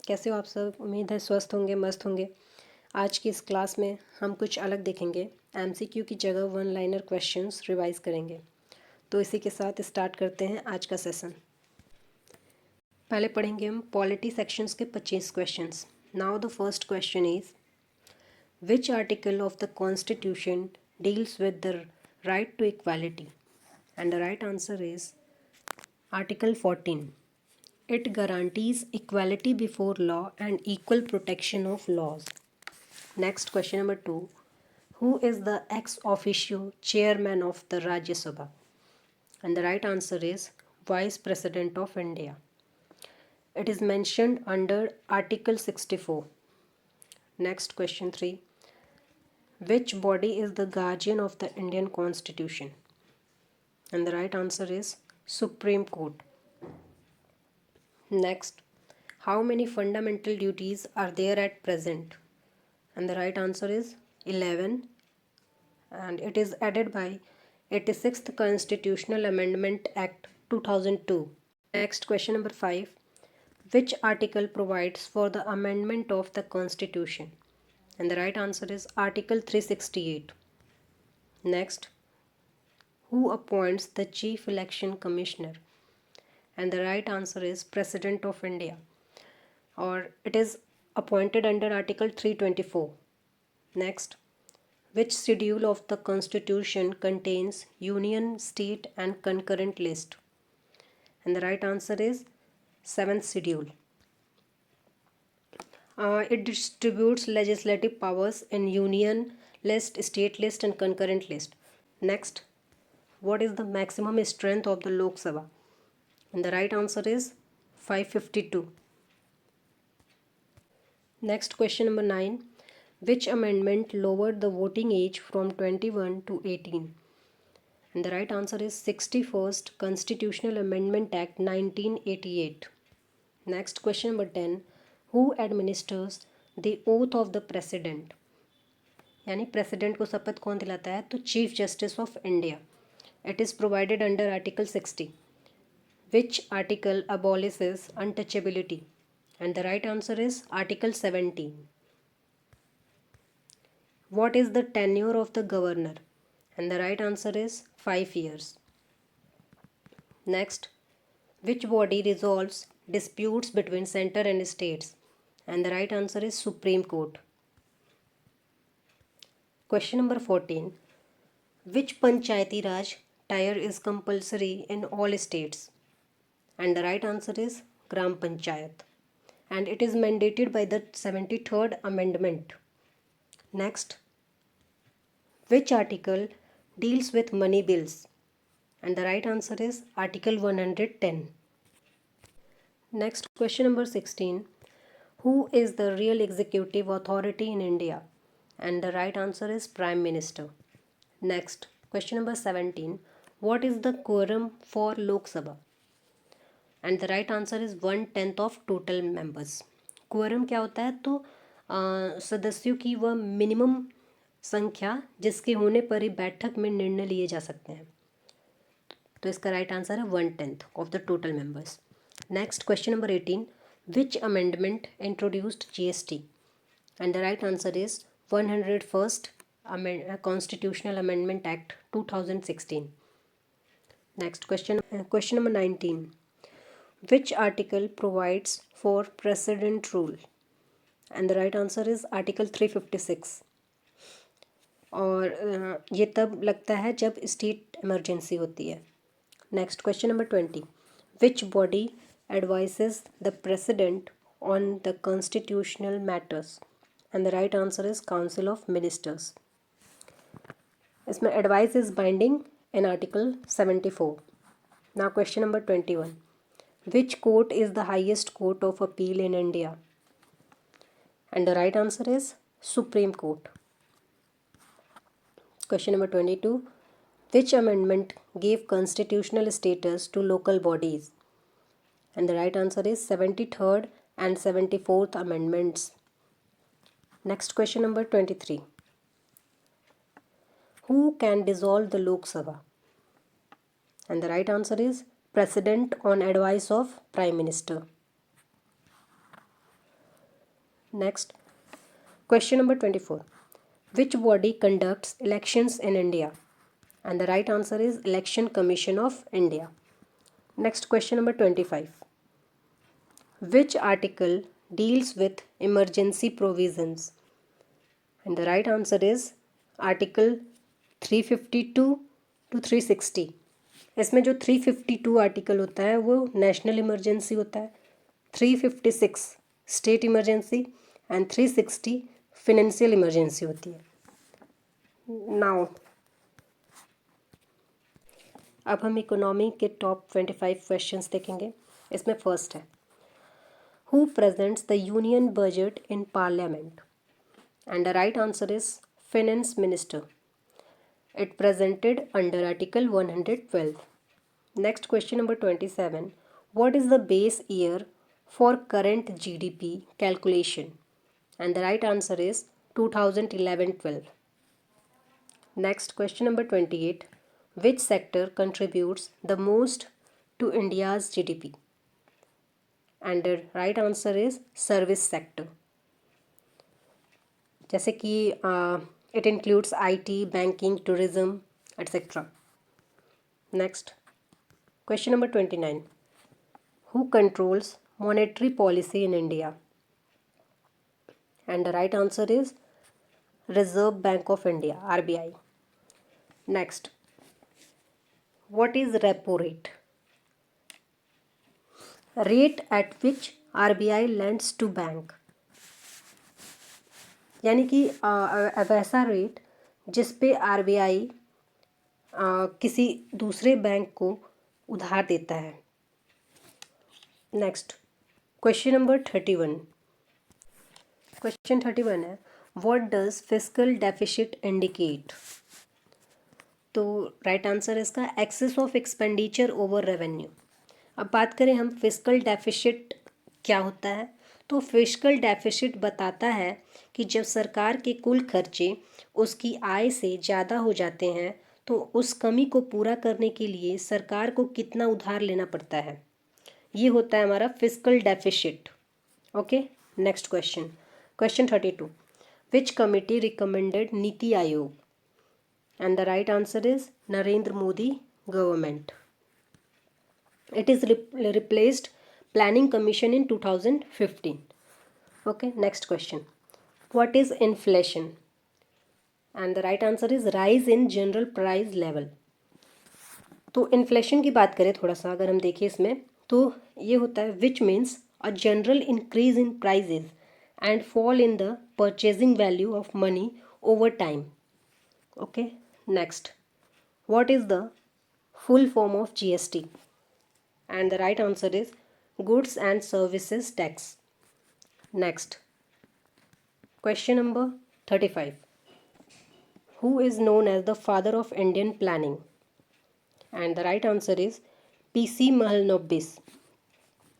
कैसे हो आप सब? उम्मीद है स्वस्थ होंगे, मस्त होंगे। आज की इस क्लास में हम कुछ अलग देखेंगे। एमसीक्यू की जगह वन लाइनर क्वेश्चंस रिवाइज करेंगे। तो इसी के साथ स्टार्ट करते हैं आज का सेशन। पहले पढ़ेंगे हम पॉलिटी सेक्शंस के 25 questions. Now the first question is which article of the constitution deals with the right to equality? And the right answer is article 14. It guarantees equality before law and equal protection of laws. Next, question number 2. Who is the ex officio chairman of the Rajya Sabha? And the right answer is Vice President of India. It is mentioned under Article 64. Next, question 3. Which body is the guardian of the Indian Constitution? And the right answer is Supreme Court. Next, how many fundamental duties are there at present? And the right answer is 11, and it is added by 86th Constitutional Amendment Act 2002. Next, question number 5. Which article provides for the amendment of the Constitution? And the right answer is Article 368. Next, who appoints the Chief Election Commissioner? And the right answer is President of India, or it is appointed under Article 324. Next, which schedule of the Constitution contains union, state and concurrent list? And the right answer is 7th schedule. It distributes legislative powers in union list, state list and concurrent list. Next, what is the maximum strength of the Lok Sabha? And the right answer is 552. Next, question number 9. Which amendment lowered the voting age from 21 to 18? And the right answer is 61st Constitutional Amendment Act 1988. Next, question number 10. Who administers the oath of the President? यानी president को शपथ कौन दिलाता है? तो chief justice of India. It is provided under article 60. Which article abolishes untouchability? And the right answer is Article 17. What is the tenure of the governor? And the right answer is 5 years. Next, which body resolves disputes between center and states? And the right answer is Supreme Court. Question number 14. Which Panchayati Raj tier is compulsory in all states? And the right answer is Gram Panchayat. And it is mandated by the 73rd Amendment. Next, which article deals with money bills? And the right answer is Article 110. Next, question number 16. Who is the real executive authority in India? And the right answer is Prime Minister. Next, question number 17. What is the quorum for Lok Sabha? And the right answer is 1/10 of total members. Quorum क्या होता है? तो सदस्यों की वह minimum संख्या जिसके होने पर ही बैठक में निर्णय लिए जा सकते हैं. तो इसका राइट आंसर है 1/10 of the total members. Next, question number 18. Which amendment introduced GST? And the right answer is 101st constitutional amendment act 2016. Next question number 19. Which article provides for precedent rule? And the right answer is Article 356. और ये तब लगता है जब state emergency होती है. Next, question number 20. Which body advises the president on the constitutional matters? And the right answer is Council of Ministers. इसमें advice is binding in Article 74. Now question number 21. Which court is the highest court of appeal in India? And the right answer is Supreme Court. Question number 22. Which amendment gave constitutional status to local bodies? And the right answer is 73rd and 74th amendments. Next, question number 23. Who can dissolve the Lok Sabha? And the right answer is President on advice of Prime Minister. Next, question number 24. Which body conducts elections in India? And the right answer is Election Commission of India. Next, question number 25. Which article deals with emergency provisions? And the right answer is Article 352 to 360. इसमें जो 352 article होता है वो national emergency होता है, 356 state emergency and 360 financial emergency होती है. Now अब हम इकोनॉमी के टॉप 25 क्वेश्चंस देखेंगे. इसमें फर्स्ट है, who presents the union budget in parliament? And the right answer is finance minister. It presented under Article 112. Next, question number 27. What is the base year for current GDP calculation? And the right answer is 2011-12. Next, question number 28. Which sector contributes the most to India's GDP? And the right answer is service sector. जैसे कि it includes IT, banking, tourism, etc. Next, question number 29. Who controls monetary policy in India? And the right answer is Reserve Bank of India, RBI. Next, what is repo rate? Rate at which RBI lends to bank. यानी कि वैसा rate जिस पे RBI किसी दूसरे bank को उधार देता है. Next, question number 31. क्वेश्चन 31 है, what does fiscal deficit indicate? तो राइट आंसर है इसका excess of expenditure over revenue. अब बात करें हम फिस्कल डेफिसिट क्या होता है, तो फिस्कल डेफिसिट बताता है कि जब सरकार के कुल खर्चे उसकी आय से ज़्यादा हो जाते हैं तो उस कमी को पूरा करने के लिए सरकार को कितना उधार लेना पड़ता है. ये होता है हमारा fiscal deficit. Okay, next question, question 32. Which committee recommended NITI Aayog? And the right answer is Narendra Modi government. It is replaced Planning Commission in 2015. Okay, next question. What is inflation? And the right answer is rise in general price level. तो inflation की बात करें थोड़ा सा, अगर हम देखें इसमें तो ये होता है which means a general increase in prices and fall in the purchasing value of money over time. Okay, next. What is the full form of GST? And the right answer is Goods and Services Tax. Next, question number 35. Who is known as the father of Indian planning? And the right answer is PC Mahalanobis.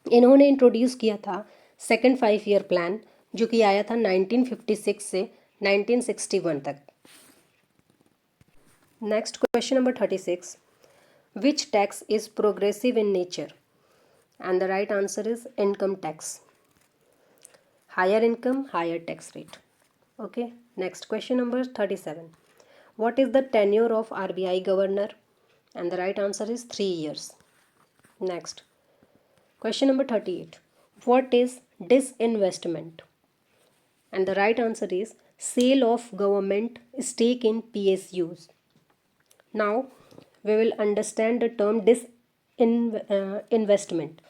इन्होंने introduce किया था second 5 year plan जो कि आया था 1956 से 1961 तक. Next, question number 36. Which tax is progressive in nature? And the right answer is income tax. Higher income, higher tax rate. Okay, next, question number 37. What is the tenure of RBI governor? And the right answer is 3 years. Next, question number 38. What is disinvestment? And the right answer is sale of government stake in PSUs. Now we will understand the term disinvestment.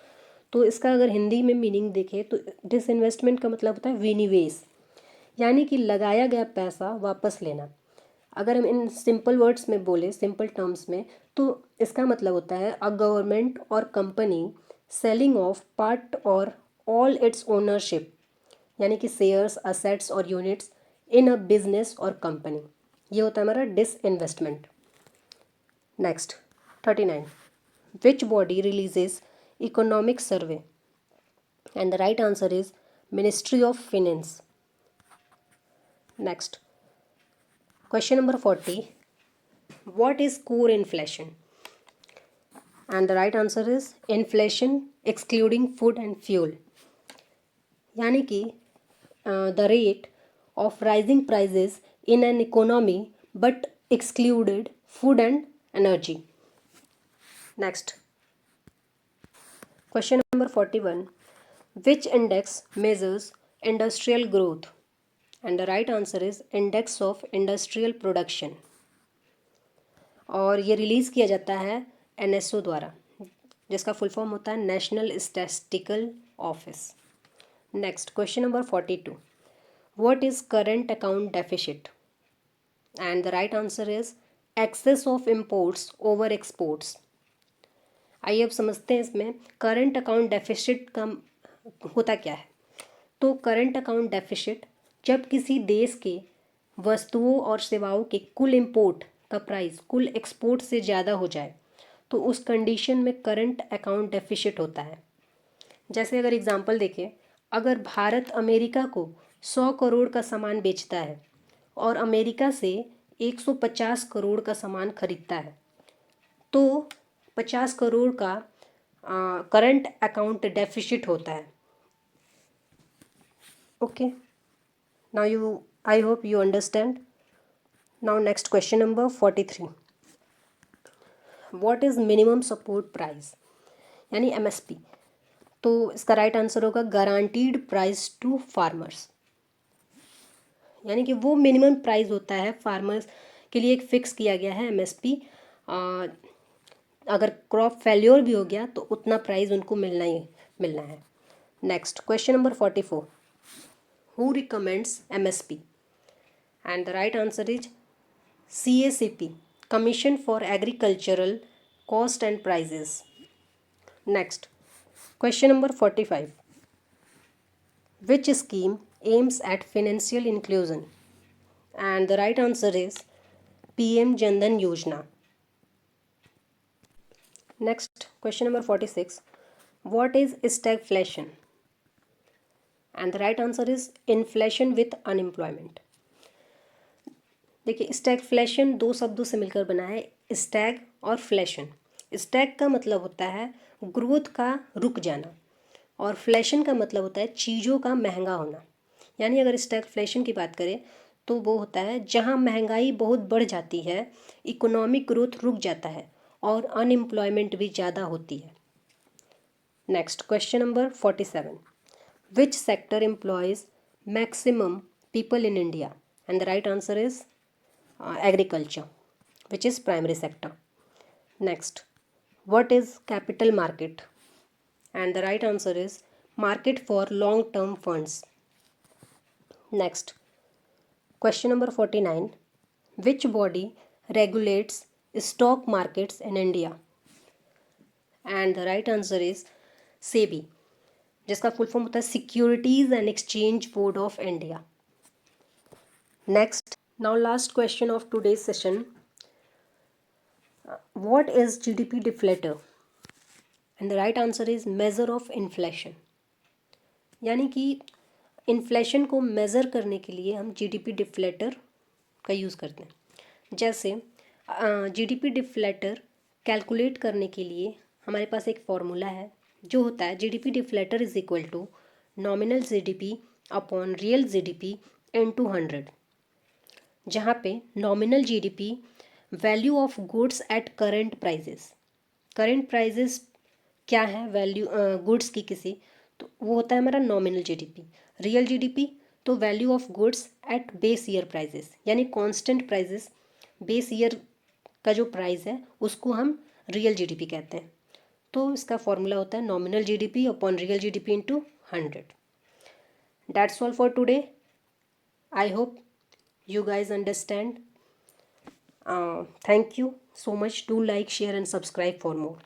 तो इसका अगर हिंदी में meaning देखें तो disinvestment का मतलब होता है विनिवेश, यानी कि लगाया गया पैसा वापस लेना. अगर हम इन सिंपल वर्ड्स में बोले, सिंपल टर्म्स में, तो इसका मतलब होता है अ गवर्नमेंट और कंपनी सेलिंग ऑफ पार्ट और ऑल इट्स ओनरशिप, यानी कि शेयर्स, असेट्स और यूनिट्स इन अ बिजनेस और कंपनी. ये होता है हमारा disinvestment. Next, 39. Which body releases economic survey? And the right answer is ministry of finance. Next, question number 40. What is core inflation? And the right answer is inflation excluding food and fuel. यानी कि the rate of rising prices in an economy but excluded food and energy. Next, question number 41. Which index measures industrial growth? And the right answer is index of industrial production. और ये release किया जाता है NSO द्वारा, जिसका full form होता है National Statistical Office. Next, question number 42. What is current account deficit? And the right answer is excess of imports over exports. आइए अब समझते हैं इसमें करंट अकाउंट डेफिसिट का होता क्या है. तो करंट अकाउंट डेफिसिट जब किसी देश के वस्तुओं और सेवाओं के कुल इंपोर्ट का प्राइस कुल एक्सपोर्ट से ज़्यादा हो जाए तो उस कंडीशन में करंट अकाउंट डेफिसिट होता है. जैसे अगर एग्जांपल देखें, अगर भारत अमेरिका को 100 करोड़ का सामान बेचता है और अमेरिका से 150 करोड़ का सामान खरीदता है तो 50 करोड़ का करंट अकाउंट डेफिसिट होता है. Okay, now I hope you understand. Now next question number 43. What is minimum support price यानी MSP? तो इसका राइट आंसर होगा गारंटीड प्राइस टू फार्मर्स. यानी कि वो मिनिमम प्राइस होता है फार्मर्स के लिए, एक फिक्स किया गया है MSP. अगर क्रॉप फेल्योर भी हो गया तो उतना प्राइस उनको मिलना ही मिलना है. Next, question number 44. Who recommends MSP? And the right answer is CACP, Commission for Agricultural Cost and Prices. Next, question number 45. Which scheme aims at financial inclusion? And the right answer is PM Jan Dhan Yojana. Next, question number 46. What is stagflation? And the right answer is inflation with unemployment. देखिए, stagflation दो शब्दों से मिलकर बना है, Stag और फ्लेशन. Stag का मतलब होता है ग्रोथ का रुक जाना और फ्लेशन का मतलब होता है चीज़ों का महंगा होना. यानी अगर स्टैगफ्लेशन की बात करें तो वो होता है जहाँ महंगाई बहुत बढ़ जाती है, इकोनॉमिक ग्रोथ रुक जाता है और अनएम्प्लॉयमेंट भी ज़्यादा होती है. Next, question number 47. Which sector employees maximum people in India? And the right answer is agriculture, which is primary sector. Next, what is capital market? And the right answer is market for long term funds. Next, question number 49. Which body regulates stock markets in India? And the right answer is SEBI, जिसका full form होता है securities and exchange board of India. Next, now last question of today's session. What is GDP deflator? And the right answer is measure of inflation. यानी कि inflation को measure करने के लिए हम GDP डिफ्लेटर का यूज़ करते हैं. जैसे GDP डिफ्लेटर कैलकुलेट करने के लिए हमारे पास एक फॉर्मूला है जो होता है GDP deflator is equal to nominal GDP upon real GDP into 100, जहाँ पे nominal GDP value of goods at current prices. Current prices क्या है वैल्यू गुड्स की किसी, तो वो होता है हमारा नॉमिनल GDP. रियल GDP तो value of goods at base year prices, यानी कांस्टेंट प्राइजेस, बेस ईयर का जो प्राइस है उसको हम रियल GDP कहते हैं. तो इसका फॉर्मूला होता है nominal GDP upon real GDP into 100. That's all for today. I hope you guys understand. Thank you so much. Do like, share and subscribe for more.